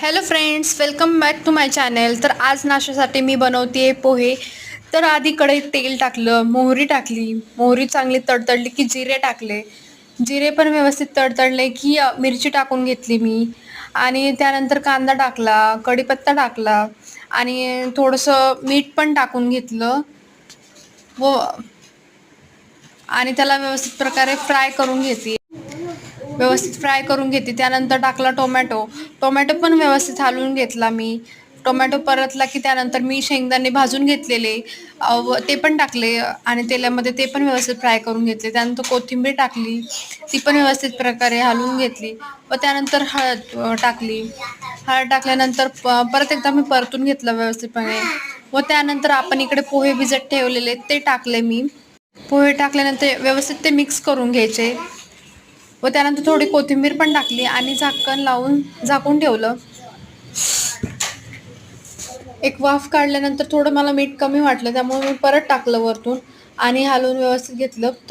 Hello friends, welcome back to my channel. तर आज नाश्त्यासाठी मी बनवते पोहे. तर आधी कढईत तेल टाकलं, मोहरी टाकली, मोहरी चांगली तडतडली की जिरे टाकले. जिरे पण व्यवस्थित तडतडले की मिरची टाकून घेतली मी आणि त्यानंतर कांदा टाकला, कढीपत्ता टाकला आणि थोडंसं मीठ पण टाकून घेतलं व आणि त्याला व्यवस्थित प्रकारे फ्राय करून घेतली. व्यवस्थित फ्राय करून घेते. त्यानंतर टाकला टोमॅटो. टोमॅटो पण व्यवस्थित हलवून घेतला मी. टोमॅटो परतला की त्यानंतर मी शेंगदाणे भाजून घेतलेले ते पण टाकले आणि तेलामध्ये ते पण व्यवस्थित फ्राय करून घेतले. त्यानंतर कोथिंबीर टाकली, ती पण व्यवस्थित प्रकारे हलवून घेतली व त्यानंतर हळद टाकली. हळद टाकल्यानंतर परत एकदा मी परतून घेतलं व्यवस्थितपणे व त्यानंतर आपण इकडे पोहे भिजत ठेवलेले ते टाकले मी. पोहे टाकल्यानंतर व्यवस्थित ते मिक्स करून घ्यायचे व त्यानंतर थोडी कोथिंबीर पण टाकली आणि झाकण लावून झाकून ठेवलं. एक वाफ काढल्यानंतर थोडं मला मीठ कमी वाटलं, त्यामुळे मी परत टाकलं वरतून आणि हलवून व्यवस्थित घेतलं.